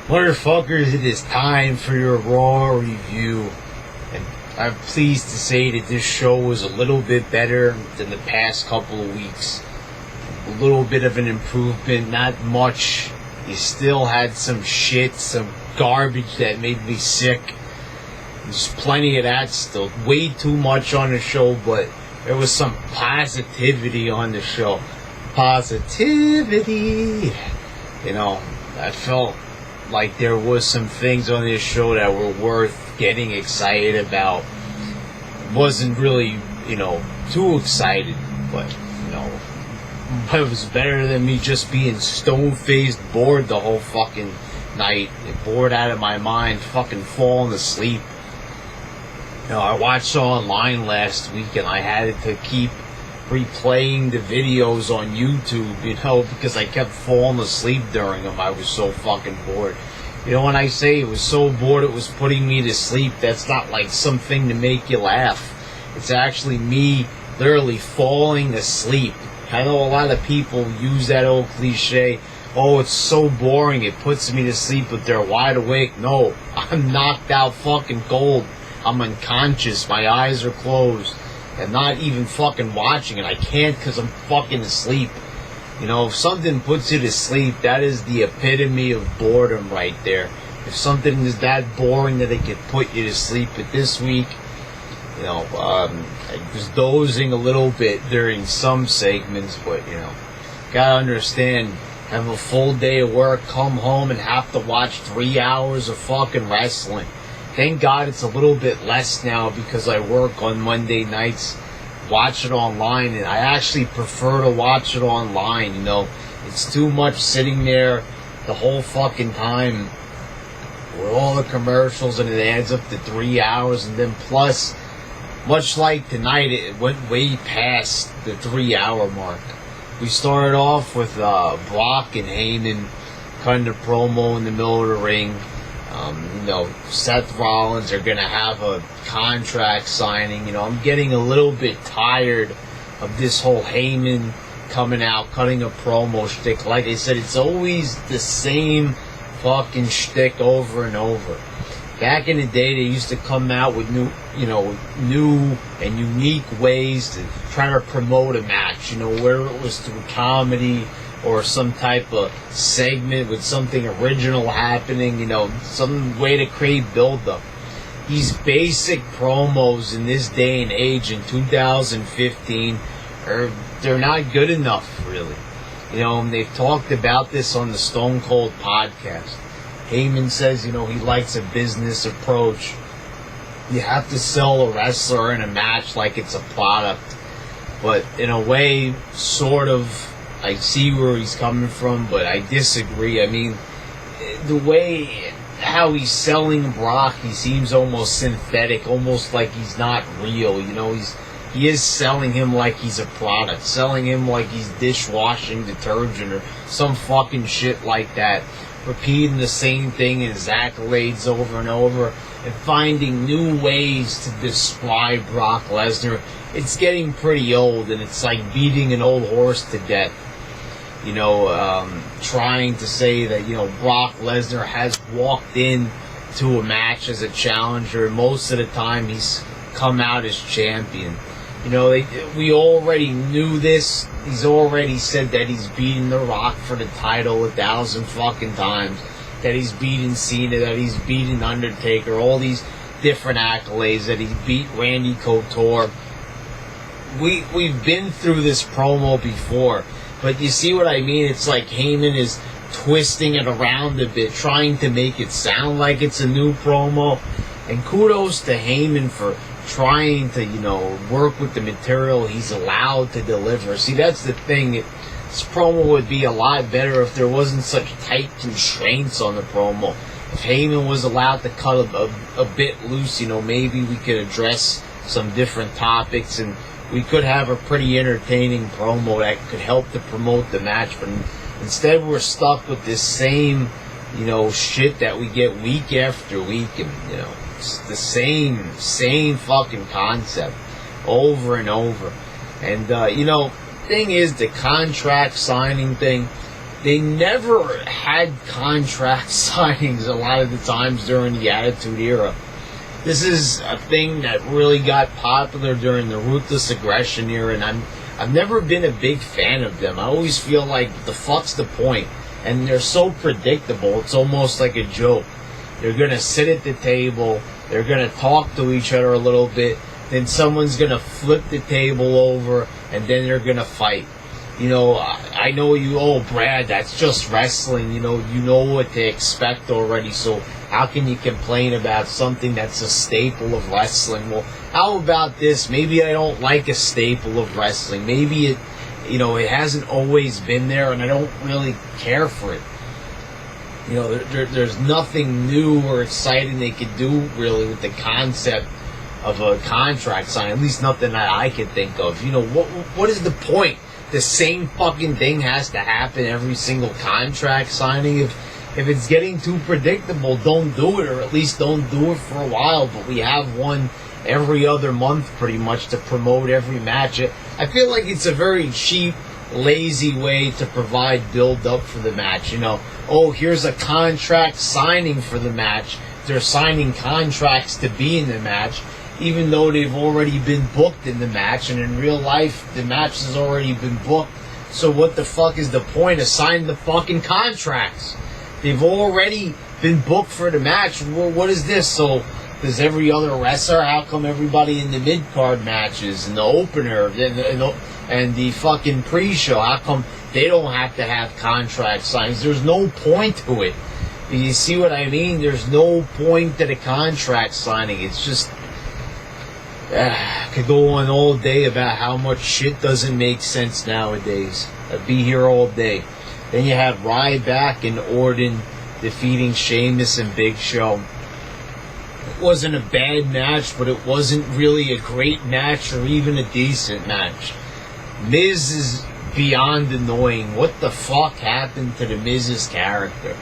Motherfuckers, it is time for your Raw review. And I'm pleased to say that this show was a little bit better than the past couple of weeks. A little bit of an improvement, not much. You still had some shit, some garbage that made me sick. There's plenty of that still. Way too much on the show, but there was some positivity on the show. Positivity! You know, I felt like there was some things on this show that were worth getting excited about. Wasn't really, too excited, but, it was better than me just being stone-faced bored the whole fucking night. Bored out of my mind, fucking falling asleep. I watched online last week and I had to keep replaying the videos on YouTube, because I kept falling asleep during them. I was so fucking bored. When I say it was so bored it was putting me to sleep, that's not like something to make you laugh. It's actually me literally falling asleep. I know a lot of people use that old cliche, oh, it's so boring, it puts me to sleep, but they're wide awake. No, I'm knocked out fucking cold. I'm unconscious, my eyes are closed. I'm not even fucking watching it. I can't because I'm fucking asleep. If something puts you to sleep, that is the epitome of boredom right there. If something is that boring that it could put you to sleep. But this week, I was dozing a little bit during some segments, but, gotta understand, have a full day of work, come home and have to watch 3 hours of fucking wrestling. Thank God it's a little bit less now because I work on Monday nights, watch it online, and I actually prefer to watch it online, It's too much sitting there the whole fucking time with all the commercials, and it adds up to 3 hours, and then plus, much like tonight, it went way past the 3 hour mark. We started off with Brock and Heyman cutting a promo in the middle of the ring. Seth Rollins are going to have a contract signing. I'm getting a little bit tired of this whole Heyman coming out, cutting a promo shtick. Like I said, it's always the same fucking shtick over and over. Back in the day, they used to come out with new and unique ways to try to promote a match, whether it was through comedy or some type of segment with something original happening, some way to create build-up. These basic promos in this day and age in 2015, they're not good enough, really. And they've talked about this on the Stone Cold podcast. Heyman says, he likes a business approach. You have to sell a wrestler in a match like it's a product. But in a way, sort of, I see where he's coming from, but I disagree. I mean, the way how he's selling Brock, he seems almost synthetic, almost like he's not real. He is selling him like he's a product, selling him like he's dishwashing detergent or some fucking shit like that. Repeating the same thing in his accolades over and over and finding new ways to describe Brock Lesnar. It's getting pretty old, and it's like beating an old horse to death. Trying to say that, Brock Lesnar has walked in to a match as a challenger, and most of the time he's come out as champion. We already knew this. He's already said that he's beaten The Rock for the title 1,000 fucking times, that he's beaten Cena, that he's beaten Undertaker, all these different accolades, that he beat Randy Couture. We've been through this promo before. But you see what I mean? It's like Heyman is twisting it around a bit, trying to make it sound like it's a new promo. And kudos to Heyman for trying to, work with the material he's allowed to deliver. See, that's the thing. This promo would be a lot better if there wasn't such tight constraints on the promo. If Heyman was allowed to cut a bit loose, maybe we could address some different topics and we could have a pretty entertaining promo that could help to promote the match. But instead we're stuck with this same, shit that we get week after week. And, it's the same fucking concept over and over. And, thing is, the contract signing thing, they never had contract signings a lot of the times during the Attitude Era. This is a thing that really got popular during the Ruthless Aggression era, and I've never been a big fan of them. I always feel like, the fuck's the point? And they're so predictable, it's almost like a joke. They're going to sit at the table, they're going to talk to each other a little bit, then someone's going to flip the table over, and then they're going to fight. You know, I know Brad, that's just wrestling. You know what to expect already, so how can you complain about something that's a staple of wrestling? Well, how about this? Maybe I don't like a staple of wrestling. Maybe it hasn't always been there, and I don't really care for it. There's nothing new or exciting they could do, really, with the concept of a contract sign. At least nothing that I can think of. What is the point? The same fucking thing has to happen every single contract signing. If it's getting too predictable, don't do it, or at least don't do it for a while. But we have one every other month pretty much to promote every match. I feel like it's a very cheap, lazy way to provide build-up for the match. Here's a contract signing for the match. They're signing contracts to be in the match, even though they've already been booked in the match, and in real life, the match has already been booked. So what the fuck is the point of signing the fucking contracts? They've already been booked for the match. Well, what is this? So does every other wrestler, how come everybody in the mid-card matches and the opener and the fucking pre-show, how come they don't have to have contract signs? There's no point to it. You see what I mean? There's no point to the contract signing. It's just... I could go on all day about how much shit doesn't make sense nowadays. I'd be here all day. Then you have Ryback and Orton defeating Sheamus and Big Show. It wasn't a bad match, but it wasn't really a great match or even a decent match. Miz is beyond annoying. What the fuck happened to the Miz's character?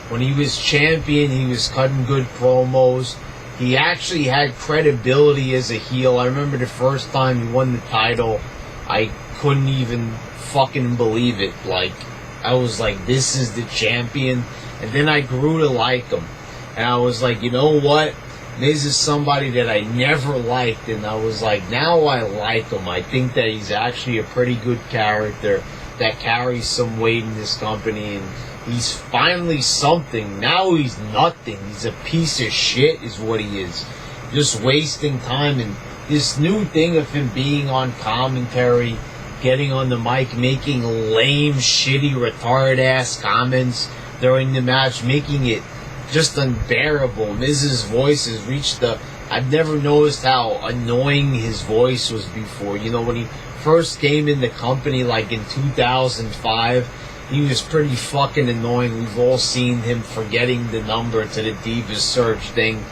When he was champion, he was cutting good promos. He actually had credibility as a heel. I remember the first time he won the title, I couldn't even fucking believe it. I was like, this is the champion. And then I grew to like him. And I was like, you know what? Miz is somebody that I never liked. And I was like, now I like him. I think that he's actually a pretty good character that carries some weight in this company. And he's finally something. Now he's nothing. He's a piece of shit is what he is. Just wasting time. And this new thing of him being on commentary, getting on the mic, making lame, shitty, retarded-ass comments during the match, making it just unbearable. Miz's voice has reached I've never noticed how annoying his voice was before. When he first came in the company, in 2005, he was pretty fucking annoying. We've all seen him forgetting the number to the Divas Search thing.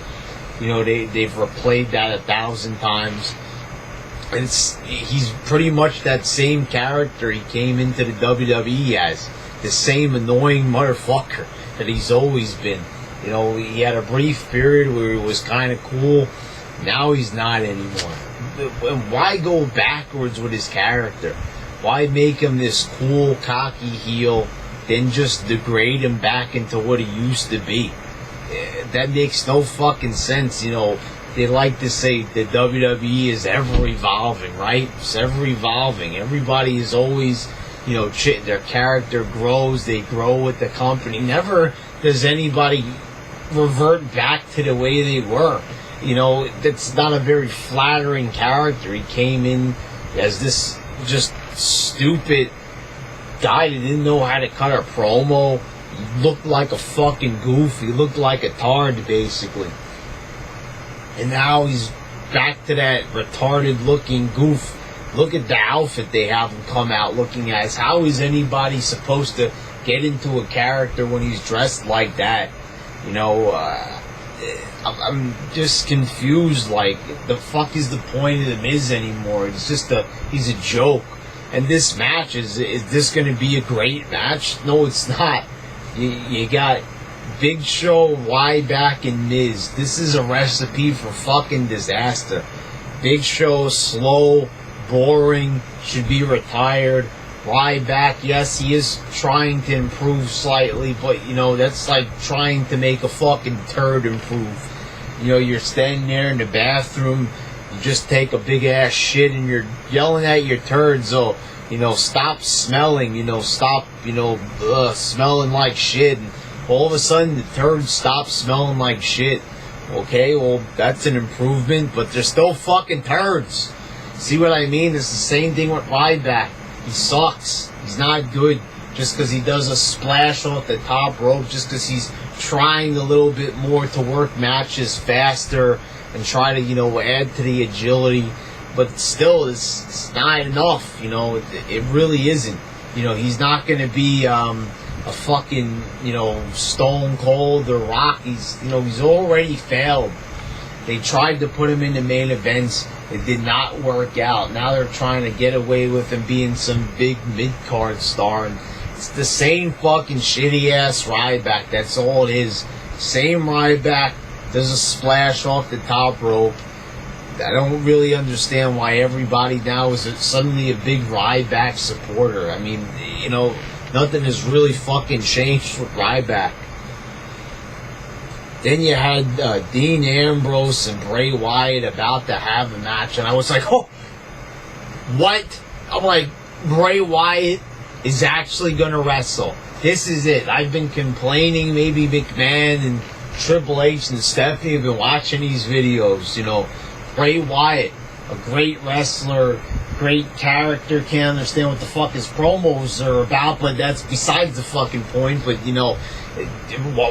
They've replayed that 1,000 times. He's pretty much that same character he came into the WWE as. The same annoying motherfucker that he's always been. He had a brief period where he was kind of cool. Now he's not anymore. And why go backwards with his character? Why make him this cool, cocky heel, then just degrade him back into what he used to be? That makes no fucking sense. They like to say the WWE is ever evolving, right? It's ever evolving. Everybody is always, their character grows, they grow with the company. Never does anybody revert back to the way they were. That's not a very flattering character. He came in as this just stupid guy that didn't know how to cut a promo. He looked like a fucking goof. He looked like a tard, basically. And now he's back to that retarded looking goof. Look at the outfit they have him come out looking as. How is anybody supposed to get into a character when he's dressed like that? I'm just confused. The fuck is the point of the Miz anymore? It's just he's a joke. And this match, is this going to be a great match? No, it's not. You got Big Show, Ryback, and Miz. This is a recipe for fucking disaster. Big Show, slow, boring, should be retired. Ryback, yes, he is trying to improve slightly, but, that's like trying to make a fucking turd improve. You're standing there in the bathroom, you just take a big-ass shit, and you're yelling at your turds, stop smelling, stop, smelling like shit, and all of a sudden the turds stop smelling like shit. Okay, well, that's an improvement, but they're still fucking turds. See what I mean? It's the same thing with Ryback. He sucks. He's not good just because he does a splash off the top rope, just because he's trying a little bit more to work matches faster and try to, add to the agility. But still, it's not enough. It really isn't. He's not going to be a fucking, Stone Cold or Rock. He's already failed. They tried to put him in the main events. It did not work out. Now they're trying to get away with him being some big mid-card star. And it's the same fucking shitty-ass Ryback. That's all it is. Same Ryback. Does a splash off the top rope. I don't really understand why everybody now is suddenly a big Ryback supporter. I mean, nothing has really fucking changed with Ryback. Then you had Dean Ambrose and Bray Wyatt about to have a match, and I was like, oh, what? I'm like, Bray Wyatt is actually going to wrestle. This is it. I've been complaining, maybe McMahon and Triple H and Stephanie have been watching these videos, Bray Wyatt, a great wrestler, great character, can't understand what the fuck his promos are about, but that's besides the fucking point. But,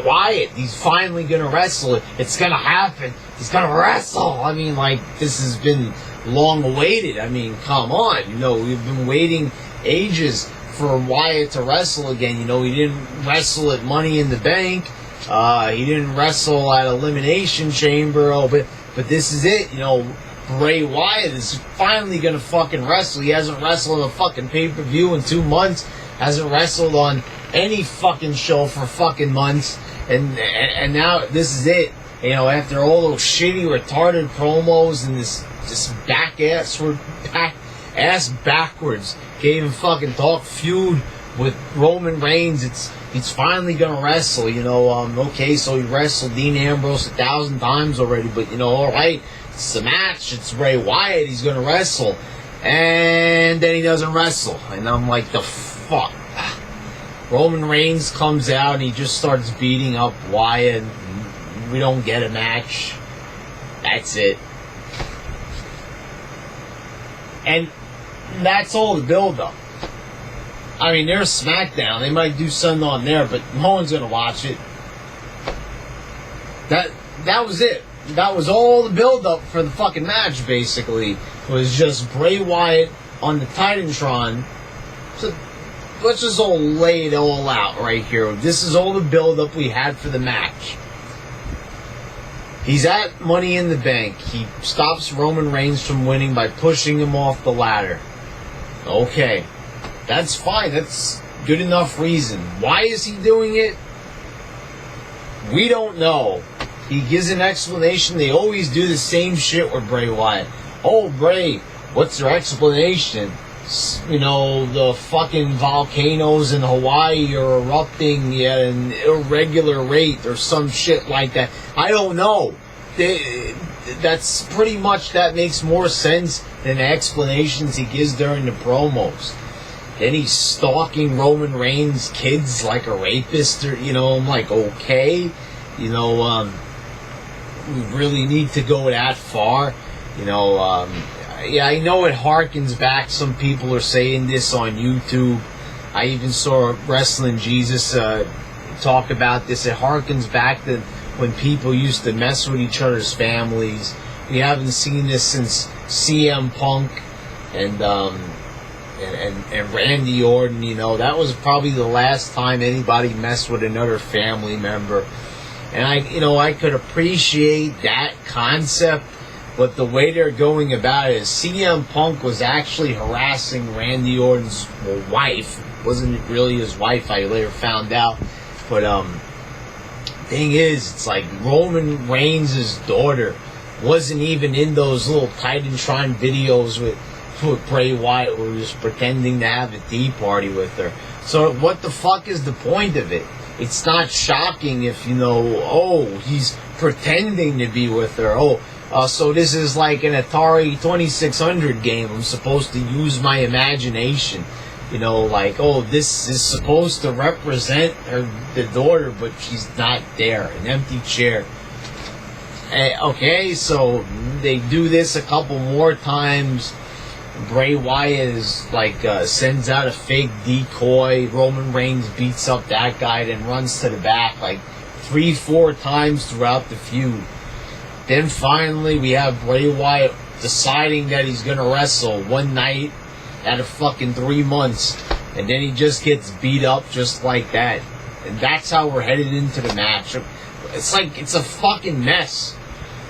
Wyatt, he's finally going to wrestle. It's going to happen. He's going to wrestle. I mean, this has been long awaited. I mean, come on. We've been waiting ages for Wyatt to wrestle again. He didn't wrestle at Money in the Bank. He didn't wrestle at Elimination Chamber. But this is it. Bray Wyatt is finally going to fucking wrestle. He hasn't wrestled on a fucking pay-per-view in 2 months. Hasn't wrestled on any fucking show for fucking months. And now this is it. After all those shitty, retarded promos and this ass backwards, can't even fucking talk feud with Roman Reigns. He's finally gonna wrestle. Okay, so he wrestled Dean Ambrose 1,000 times already, but all right, it's a match. It's Bray Wyatt. He's gonna wrestle, and then he doesn't wrestle, and I'm like, the fuck. Roman Reigns comes out and he just starts beating up Wyatt. And we don't get a match. That's it. And that's all the build-up. I mean, there's SmackDown. They might do something on there, but no one's going to watch it. That was it. That was all the build-up for the fucking match, basically. It was just Bray Wyatt on the Titantron. So let's just all lay it all out right here. This is all the build-up we had for the match. He's at Money in the Bank. He stops Roman Reigns from winning by pushing him off the ladder. Okay. That's fine. That's good enough reason. Why is he doing it? We don't know. He gives an explanation. They always do the same shit with Bray Wyatt. Oh, Bray, what's your explanation? The fucking volcanoes in Hawaii are erupting at an irregular rate or some shit like that. I don't know. That's pretty much, that makes more sense than the explanations he gives during the promos. Then he's stalking Roman Reigns' kids like a rapist, or, I'm like, okay, we really need to go that far, yeah, I know it harkens back. Some people are saying this on YouTube. I even saw Wrestling Jesus talk about this. It harkens back to when people used to mess with each other's families. We haven't seen this since CM Punk and Randy Orton. That was probably the last time anybody messed with another family member. And I could appreciate that concept. But the way they're going about it is CM Punk was actually harassing Randy Orton's wife. Wasn't really his wife, I later found out. But thing is, it's like Roman Reigns' daughter wasn't even in those little Titantron videos with with Bray Wyatt was pretending to have a tea party with her. So what the fuck is the point of it? It's not shocking if, he's pretending to be with her. So this is like an Atari 2600 game. I'm supposed to use my imagination. This is supposed to represent the daughter, but she's not there. An empty chair. Okay, so they do this a couple more times. Bray Wyatt sends out a fake decoy. Roman Reigns beats up that guy, then runs to the back 3-4 times throughout the feud. Then finally we have Bray Wyatt deciding that he's gonna wrestle one night out of fucking 3 months, and then he just gets beat up just like that. And that's how we're headed into the match. It's a fucking mess.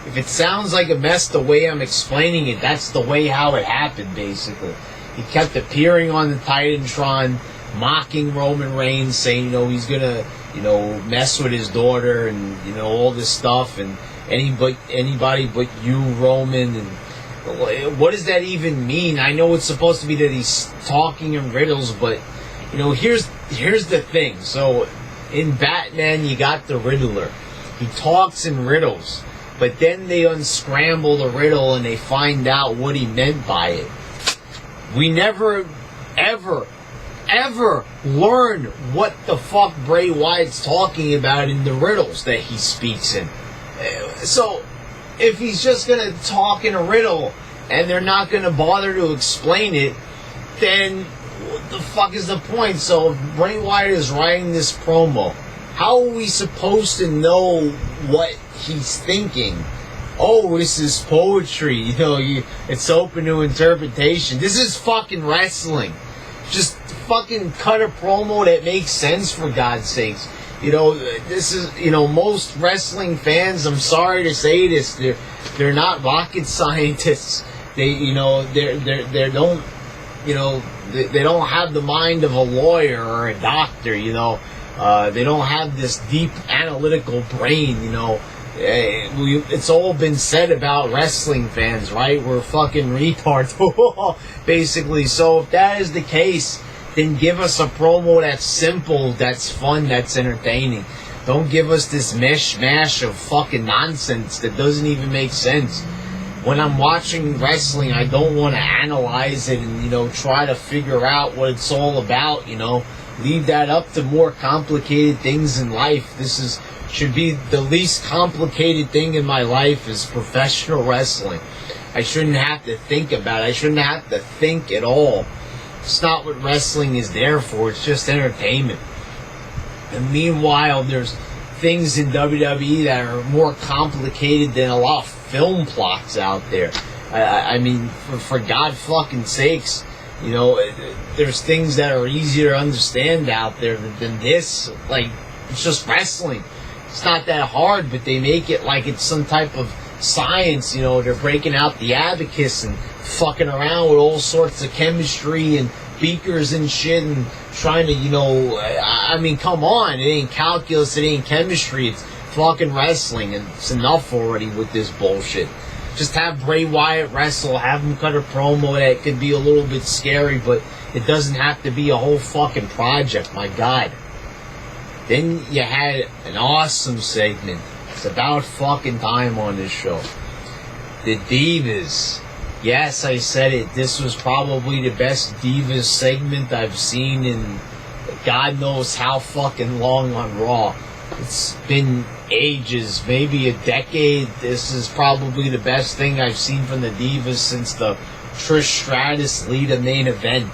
If it sounds like a mess the way I'm explaining it, that's the way how it happened, basically. He kept appearing on the Titantron, mocking Roman Reigns, saying, he's gonna, mess with his daughter and, all this stuff, and anybody but you, Roman, and what does that even mean? I know it's supposed to be that he's talking in riddles, but, here's the thing. So, in Batman, you got the Riddler. He talks in riddles. But then they unscramble the riddle and they find out what he meant by it. We never, ever, ever learn what the fuck Bray Wyatt's talking about in the riddles that he speaks in. So, if he's just going to talk in a riddle and they're not going to bother to explain it, then what the fuck is the point? So, if Bray Wyatt is writing this promo, how are we supposed to know what he's thinking? This is poetry. It's open to interpretation. This is fucking wrestling. Just fucking cut a promo that makes sense, for God's sakes. This is, most wrestling fans, I'm sorry to say this, they're not rocket scientists. They don't have the mind of a lawyer or a doctor, they don't have this deep analytical brain, It's all been said about wrestling fans, right? We're fucking retards, basically. So if that is the case, then give us a promo that's simple, that's fun, that's entertaining. Don't give us this mishmash of fucking nonsense that doesn't even make sense. When I'm watching wrestling, I don't want to analyze it and, try to figure out what it's all about, Leave that up to more complicated things in life. Should be the least complicated thing in my life is professional wrestling. I shouldn't have to think about it. I shouldn't have to think at all. It's not what wrestling is there for. It's just entertainment. And meanwhile, there's things in WWE that are more complicated than a lot of film plots out there. I mean, for God fucking sakes, there's things that are easier to understand out there than this. It's just wrestling. It's not that hard, but they make it like it's some type of science. They're breaking out the abacus and fucking around with all sorts of chemistry and beakers and shit and trying to, come on. It ain't calculus, it ain't chemistry, it's fucking wrestling, and it's enough already with this bullshit. Just have Bray Wyatt wrestle, have him cut a promo that could be a little bit scary, but it doesn't have to be a whole fucking project, my God. Then you had an awesome segment. It's about fucking time on this show. The Divas. Yes, I said it. This was probably the best Divas segment I've seen in God knows how fucking long on Raw. It's been ages, maybe a decade. This is probably the best thing I've seen from the Divas since the Trish Stratus Lita main event.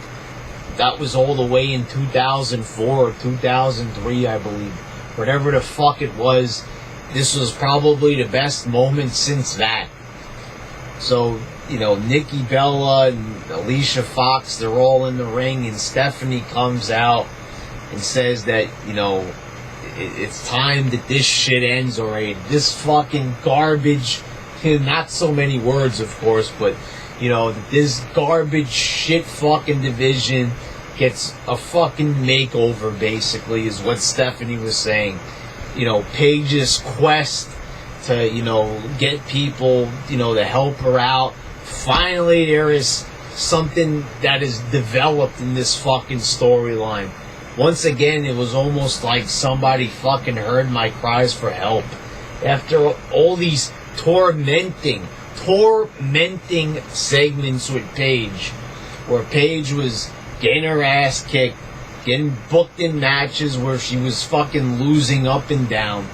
That was all the way in 2004 or 2003, I believe. Whatever the fuck it was, this was probably the best moment since that. So, Nikki Bella and Alicia Fox, they're all in the ring, and Stephanie comes out and says that, it's time that this shit ends already. This fucking garbage, not so many words, of course, but, this garbage shit fucking division gets a fucking makeover, basically, is what Stephanie was saying. Paige's quest to, get people, to help her out. Finally, there is something that is developed in this fucking storyline. Once again, it was almost like somebody fucking heard my cries for help. After all these tormenting segments with Paige, where Paige was getting her ass kicked, getting booked in matches where she was fucking losing up and down.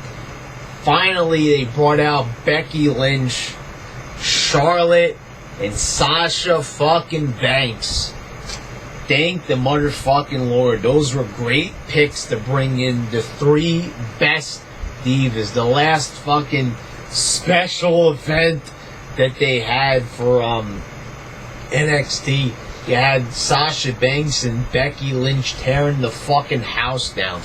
Finally, they brought out Becky Lynch, Charlotte, and Sasha fucking Banks. Thank the motherfucking Lord. Those were great picks to bring in the 3 best divas. The last fucking special event that they had for NXT. You had Sasha Banks and Becky Lynch tearing the fucking house down.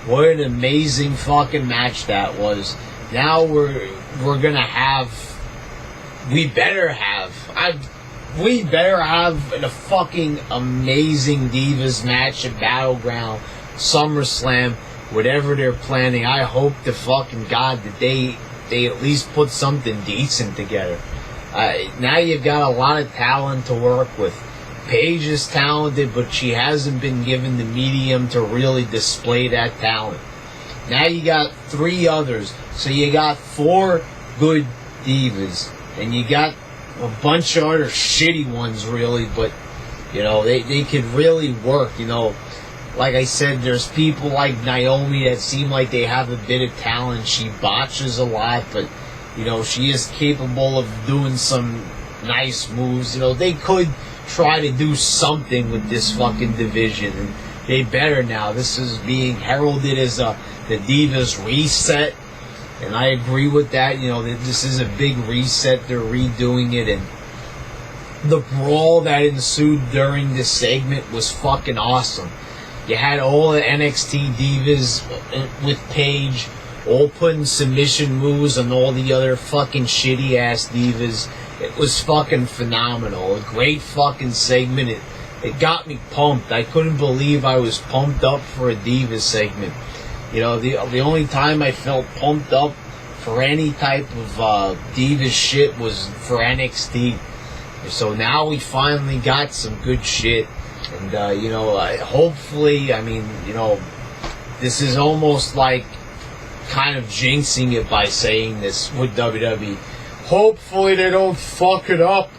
What an amazing fucking match that was. Now we're gonna have... We better have a fucking amazing Divas match at Battleground, SummerSlam, whatever they're planning. I hope to fucking God that they at least put something decent together. Now you've got a lot of talent to work with. Paige is talented, but she hasn't been given the medium to really display that talent. Now you got 3 others, so you got 4 good divas, and you got a bunch of other shitty ones, really, but, you know, they could really work, you know. Like I said, there's people like Naomi that seem like they have a bit of talent. She botches a lot, but, you know, she is capable of doing some nice moves. You know, they could try to do something with this fucking division, and they better now. This is being heralded as the Divas reset, and I agree with that. You know, this is a big reset. They're redoing it, and the brawl that ensued during this segment was fucking awesome. You had all the NXT Divas with Paige all putting submission moves on all the other fucking shitty ass divas. It was fucking phenomenal. A great fucking segment. It got me pumped. I couldn't believe I was pumped up for a Divas segment. You know, the only time I felt pumped up for any type of Divas shit was for NXT. So now we finally got some good shit. And, you know, hopefully, I mean, you know, this is almost like kind of jinxing it by saying this with WWE. Hopefully they don't fuck it up.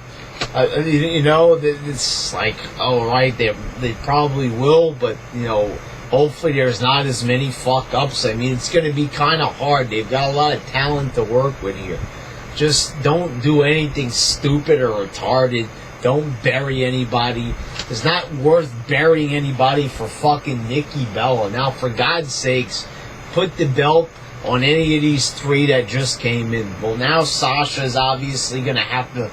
You know, it's like, oh, right, they probably will, but, you know, hopefully there's not as many fuck-ups. I mean, it's going to be kind of hard. They've got a lot of talent to work with here. Just don't do anything stupid or retarded. Don't bury anybody. It's not worth burying anybody for fucking Nikki Bella. Now, for God's sakes, put the belt on any of these 3 that just came in. Well, now Sasha's obviously going to have to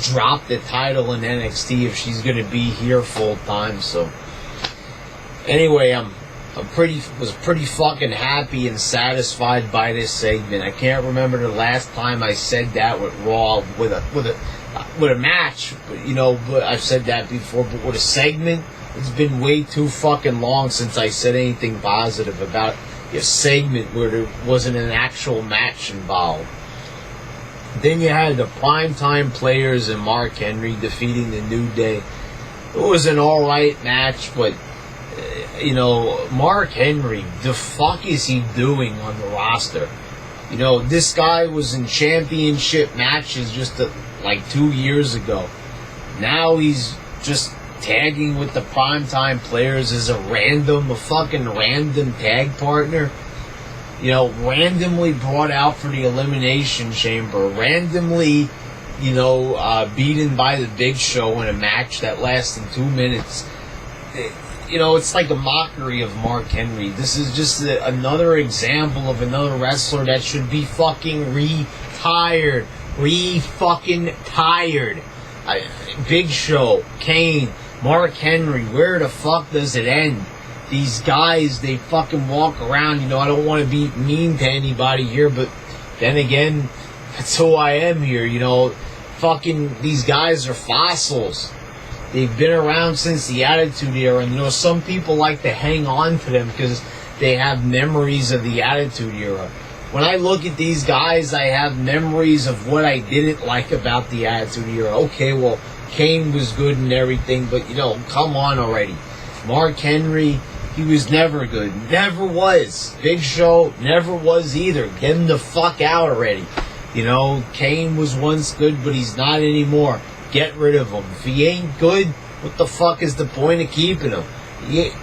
drop the title in NXT if she's going to be here full time. So, anyway, was pretty fucking happy and satisfied by this segment. I can't remember the last time I said that with Raw with a match. You know, but I've said that before. But with a segment, it's been way too fucking long since I said anything positive about a segment where there wasn't an actual match involved. Then you had the Primetime Players and Mark Henry defeating the New Day. It was an alright match, but, you know, Mark Henry, the fuck is he doing on the roster? You know, this guy was in championship matches just like 2 years ago. Now he's just tagging with the Primetime Players as a fucking random tag partner. You know, randomly brought out for the Elimination Chamber. Randomly, you know, beaten by the Big Show in a match that lasted 2 minutes. You know, it's like a mockery of Mark Henry. This is just another example of another wrestler that should be fucking retired. Fucking tired. Big Show, Kane, Mark Henry, where the fuck does it end? These guys, they fucking walk around, you know, I don't want to be mean to anybody here, but then again, that's who I am here, you know. Fucking, these guys are fossils. They've been around since the Attitude Era, and, you know, some people like to hang on to them because they have memories of the Attitude Era. When I look at these guys, I have memories of what I didn't like about the Attitude Era. Okay, well, Kane was good and everything, but, come on already. Mark Henry, he was never good. Never was. Big Show, never was either. Get him the fuck out already. Kane was once good, but he's not anymore. Get rid of him. If he ain't good, what the fuck is the point of keeping him?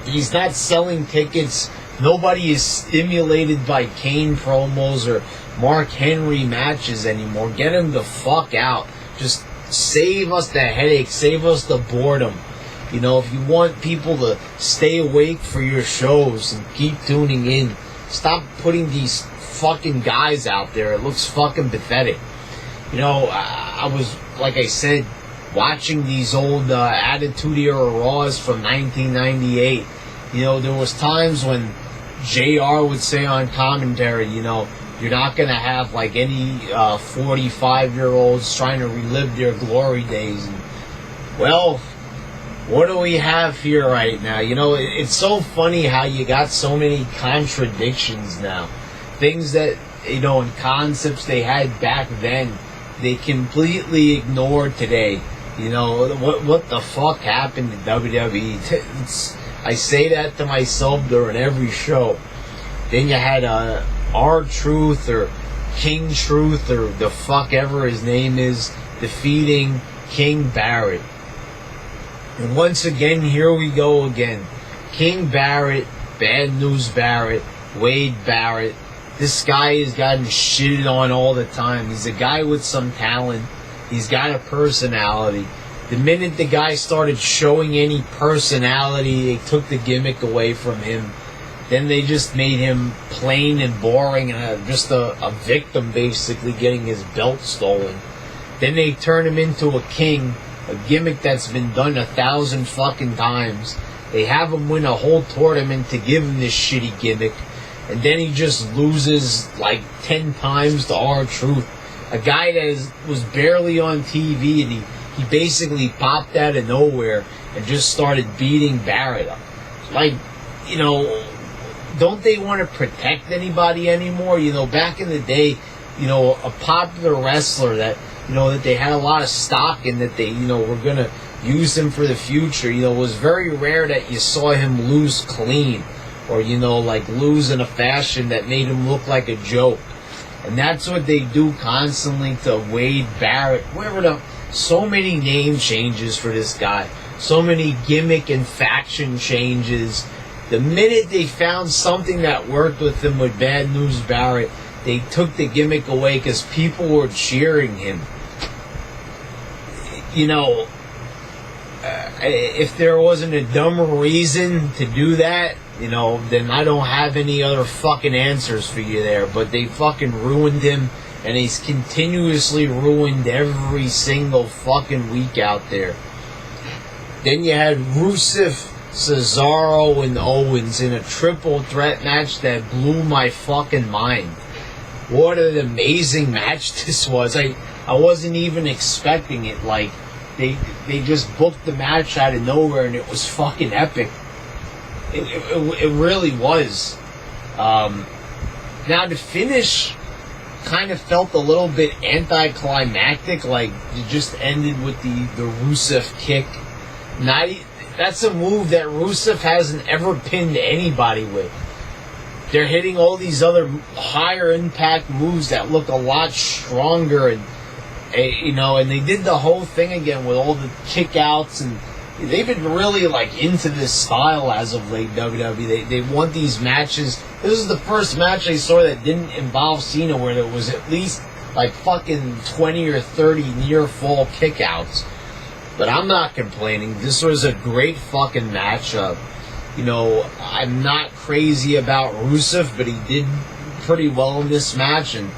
He's not selling tickets. Nobody is stimulated by Kane promos or Mark Henry matches anymore. Get him the fuck out. Just save us the headache. Save us the boredom. If you want people to stay awake for your shows and keep tuning in, stop putting these fucking guys out there. It looks fucking pathetic. I was, like I said, watching these old Attitude Era Raws from 1998. There was times when JR would say on commentary, you're not going to have like any 45-year-olds trying to relive their glory days. And, well, what do we have here right now? It's so funny how you got so many contradictions now. Things that, and concepts they had back then, they completely ignored today. What the fuck happened to WWE? I say that to myself during every show. Then you had R-Truth or King Truth or the fuck ever his name is defeating King Barrett. And once again, here we go again. King Barrett, Bad News Barrett, Wade Barrett. This guy has gotten shitted on all the time. He's a guy with some talent. He's got a personality. The minute the guy started showing any personality, they took the gimmick away from him. Then they just made him plain and boring and just a victim, basically, getting his belt stolen. Then they turn him into a king, a gimmick that's been done 1,000 fucking times. They have him win a whole tournament to give him this shitty gimmick. And then he just loses like 10 times to R-Truth. A guy that was barely on TV, and he basically popped out of nowhere and just started beating Barrett up. Like, don't they want to protect anybody anymore? Back in the day, a popular wrestler that, that they had a lot of stock in, that they, were going to use him for the future, it was very rare that you saw him lose clean. Or, like lose in a fashion that made him look like a joke. And that's what they do constantly to Wade Barrett. So many name changes for this guy. So many gimmick and faction changes. The minute they found something that worked with him with Bad News Barrett, they took the gimmick away because people were cheering him. If there wasn't a dumber reason to do that, then I don't have any other fucking answers for you there. But they fucking ruined him, and he's continuously ruined every single fucking week out there. Then you had Rusev, Cesaro, and Owens in a triple threat match that blew my fucking mind. What an amazing match this was. I wasn't even expecting it. Like, they just booked the match out of nowhere, and it was fucking epic. It really was. Now, the finish kind of felt a little bit anticlimactic, like it just ended with the Rusev kick. That's a move that Rusev hasn't ever pinned anybody with. They're hitting all these other higher impact moves that look a lot stronger, and they did the whole thing again with all the kick outs, and they've been really like into this style as of late, WWE. They want these matches. This is the first match I saw that didn't involve Cena where there was at least like fucking 20 or 30 near fall kickouts. But I'm not complaining. This was a great fucking matchup. I'm not crazy about Rusev, but he did pretty well in this match. And,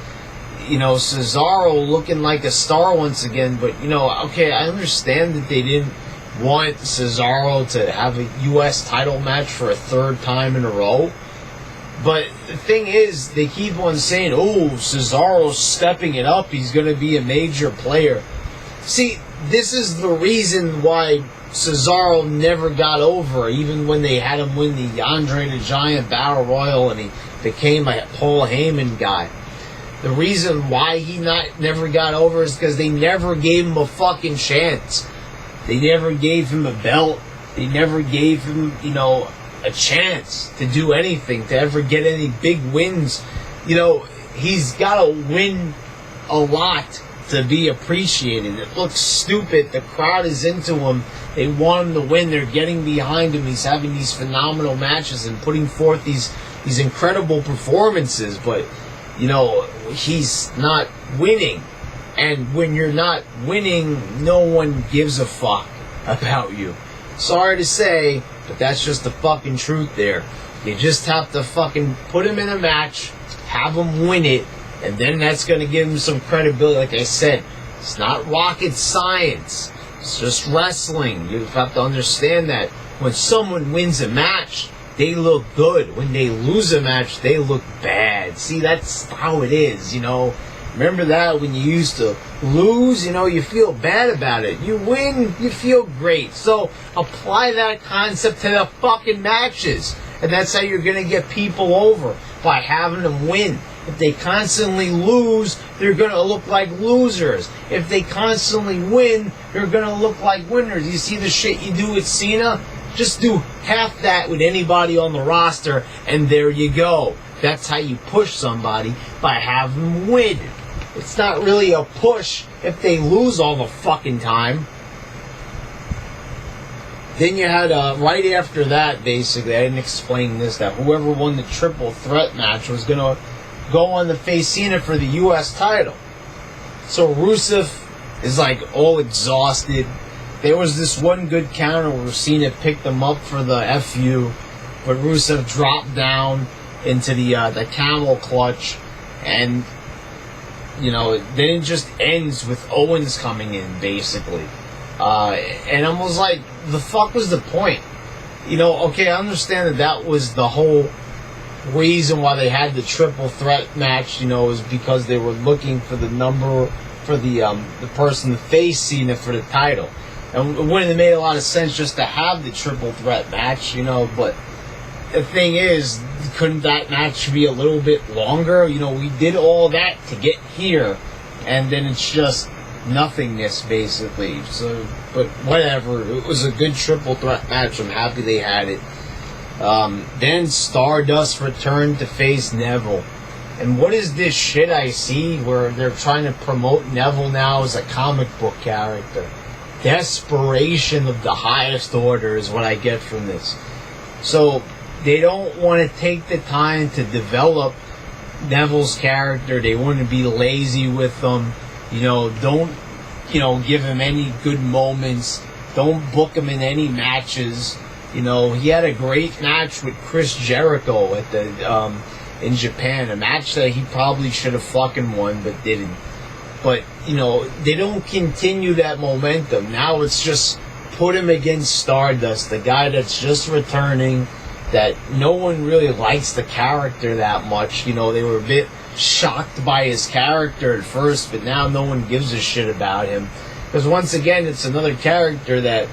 Cesaro looking like a star once again. But, okay, I understand that they didn't want Cesaro to have a U.S. title match for a third time in a row. But the thing is, they keep on saying, oh, Cesaro's stepping it up. He's going to be a major player. See, this is the reason why Cesaro never got over, even when they had him win the Andre the Giant Battle Royal and he became a Paul Heyman guy. The reason why he never got over is because they never gave him a fucking chance. They never gave him a belt. They never gave him, a chance to do anything, to ever get any big wins. He's got to win a lot to be appreciated. It looks stupid. The crowd is into him. They want him to win. They're getting behind him. He's having these phenomenal matches and putting forth these incredible performances. But, he's not winning. And when you're not winning, no one gives a fuck about you. Sorry to say, but that's just the fucking truth there. You just have to fucking put him in a match, have him win it, and then that's going to give him some credibility. Like I said, it's not rocket science. It's just wrestling. You have to understand that. When someone wins a match, they look good. When they lose a match, they look bad. See, that's how it is, Remember that when you used to lose, you feel bad about it. You win, you feel great. So apply that concept to the fucking matches. And that's how you're going to get people over, by having them win. If they constantly lose, they're going to look like losers. If they constantly win, they're going to look like winners. You see the shit you do with Cena? Just do half that with anybody on the roster, and there you go. That's how you push somebody, by having them win. It's not really a push if they lose all the fucking time. Then you had, right after that, basically, I didn't explain this, that whoever won the triple threat match was going to go on to face Cena for the U.S. title. So Rusev is, all exhausted. There was this one good counter where Cena picked him up for the FU, but Rusev dropped down into the camel clutch, and then it just ends with Owens coming in, basically. And I was like, the fuck was the point? Okay, I understand that was the whole reason why they had the triple threat match, is because they were looking for the number, for the person to face Cena for the title. And it wouldn't have made a lot of sense just to have the triple threat match, but the thing is, couldn't that match be a little bit longer? We did all that to get here, and then it's just nothingness, basically. So, but whatever. It was a good triple threat match. I'm happy they had it. Then Stardust returned to face Neville. And what is this shit I see where they're trying to promote Neville now as a comic book character? Desperation of the highest order is what I get from this. So they don't want to take the time to develop Neville's character. They want to be lazy with them. Don't, give him any good moments. Don't book him in any matches. He had a great match with Chris Jericho at the in Japan, a match that he probably should have fucking won, but didn't. But, they don't continue that momentum. Now it's just put him against Stardust, the guy that's just returning, that no one really likes the character that much. They were a bit shocked by his character at first, but now no one gives a shit about him. Because once again, it's another character that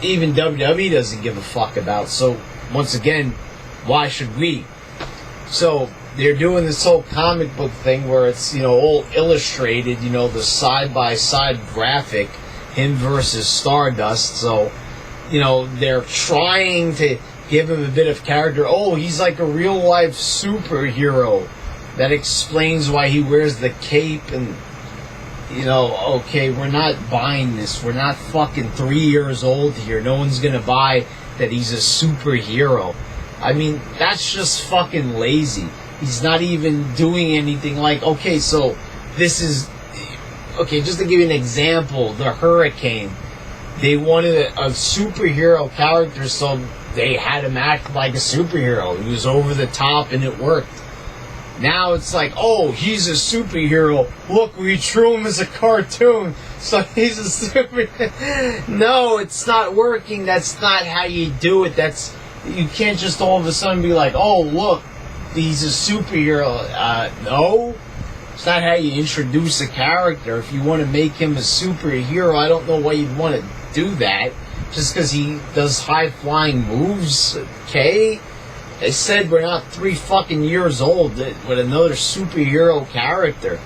even WWE doesn't give a fuck about. So, once again, why should we? So, they're doing this whole comic book thing where it's, all illustrated, the side-by-side graphic, him versus Stardust. So, they're trying to give him a bit of character. Oh, he's like a real-life superhero. That explains why he wears the cape and, okay, we're not buying this. We're not fucking 3 years old here. No one's gonna buy that he's a superhero. I mean, that's just fucking lazy. He's not even doing anything okay, so this is... Okay, just to give you an example, the Hurricane. They wanted a superhero character, so they had him act like a superhero. He was over the top and it worked. Now it's like, oh, he's a superhero. Look, we drew him as a cartoon, so he's a superhero. No, it's not working. That's not how you do it. You can't just all of a sudden be like, oh, look, he's a superhero. No, it's not how you introduce a character. If you want to make him a superhero, I don't know why you'd want to do that. Just because he does high-flying moves, okay? They said we're not 3 fucking years old with another superhero character.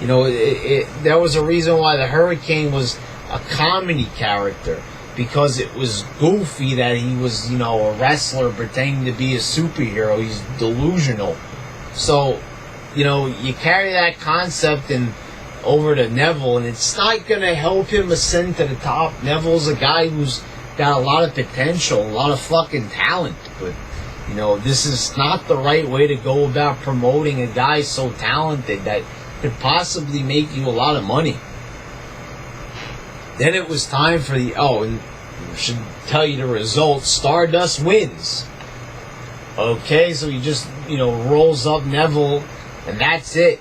That was a reason why the Hurricane was a comedy character because it was goofy that he was, a wrestler pretending to be a superhero. He's delusional. So, you carry that concept over to Neville, and it's not going to help him ascend to the top. Neville's a guy who's got a lot of potential, a lot of fucking talent, but this is not the right way to go about promoting a guy so talented that could possibly make you a lot of money. Then it was time for and I should tell you the results. Stardust wins. Okay, so he just, rolls up Neville, and that's it.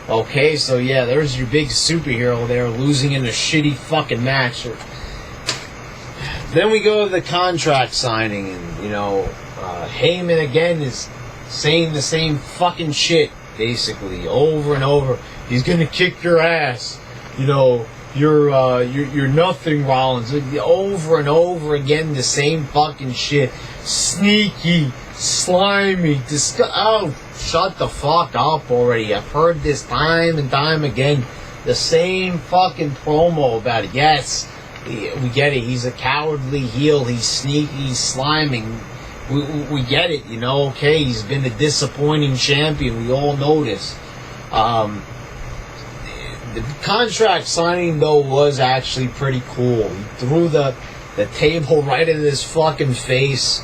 Okay, so yeah, there's your big superhero there losing in a shitty fucking match. Then we go to the contract signing, and, Heyman again is saying the same fucking shit, basically, over and over. He's gonna kick your ass. You're nothing, Rollins. Over and over again, the same fucking shit. Sneaky, slimy, oh, shut the fuck up already. I've heard this time and time again. The same fucking promo about it. Yes, we get it. He's a cowardly heel. He's sneaky. He's sliming. We get it, Okay, he's been a disappointing champion. We all know this. The contract signing, though, was actually pretty cool. He threw the table right in his fucking face.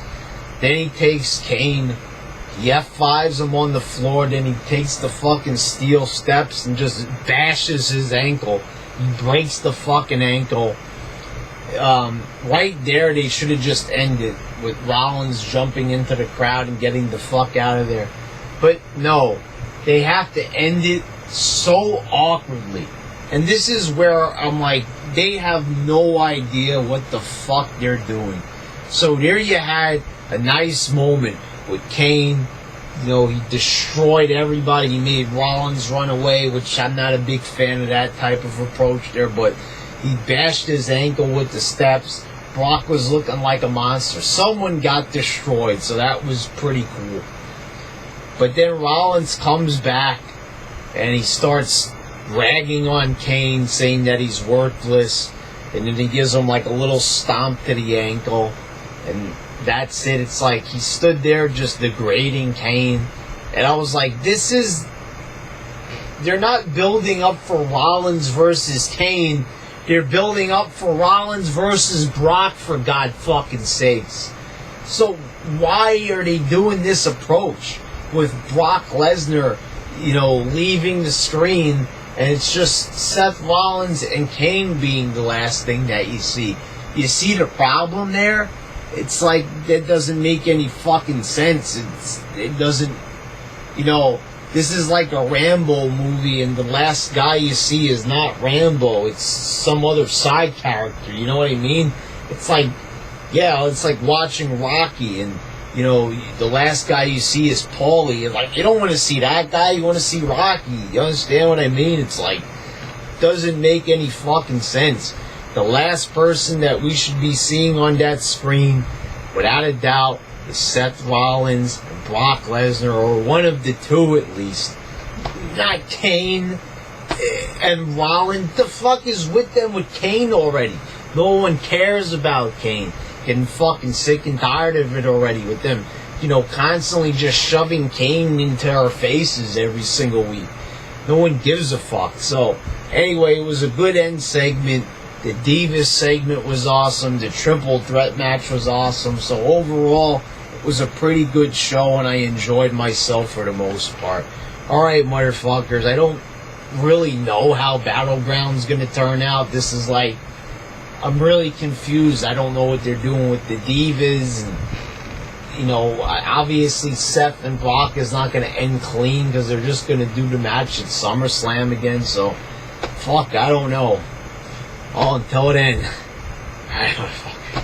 Then he takes Kane. He F5s him on the floor. Then he takes the fucking steel steps and just bashes his ankle. He breaks the fucking ankle. Right there, they should have just ended with Rollins jumping into the crowd and getting the fuck out of there. But no, they have to end it so awkwardly. And this is where I'm like, they have no idea what the fuck they're doing. So there you had a nice moment with Kane. He destroyed everybody. He made Rollins run away, which I'm not a big fan of that type of approach there, but he bashed his ankle with the steps. Brock was looking like a monster. Someone got destroyed, so that was pretty cool. But then Rollins comes back, and he starts ragging on Kane, saying that he's worthless. And then he gives him like a little stomp to the ankle. And that's it. It's like he stood there just degrading Kane. And I was like, they're not building up for Rollins versus Kane. They're building up for Rollins versus Brock, for God fucking sakes. So why are they doing this approach with Brock Lesnar, leaving the screen, and it's just Seth Rollins and Kane being the last thing that you see? You see the problem there? It's like, that doesn't make any fucking sense. It doesn't, this is like a Rambo movie, and the last guy you see is not Rambo. It's some other side character, you know what I mean? It's like, it's like watching Rocky, and, the last guy you see is Paulie. Like, you don't want to see that guy, you want to see Rocky. You understand what I mean? It's like, doesn't make any fucking sense. The last person that we should be seeing on that screen, without a doubt, is Seth Rollins and Brock Lesnar, or one of the two at least. Not Kane and Rollins. The fuck is with them with Kane already? No one cares about Kane. Getting fucking sick and tired of it already with them, constantly just shoving Kane into our faces every single week. No one gives a fuck. So, anyway, it was a good end segment. The Divas segment was awesome. The triple threat match was awesome. So, overall, it was a pretty good show, and I enjoyed myself for the most part. Alright, motherfuckers, I don't really know how Battleground's gonna turn out. This is like, I'm really confused. I don't know what they're doing with the Divas. And, obviously Seth and Brock is not going to end clean, because they're just going to do the match at SummerSlam again. So, fuck, I don't know. Oh, until then, I don't fuck.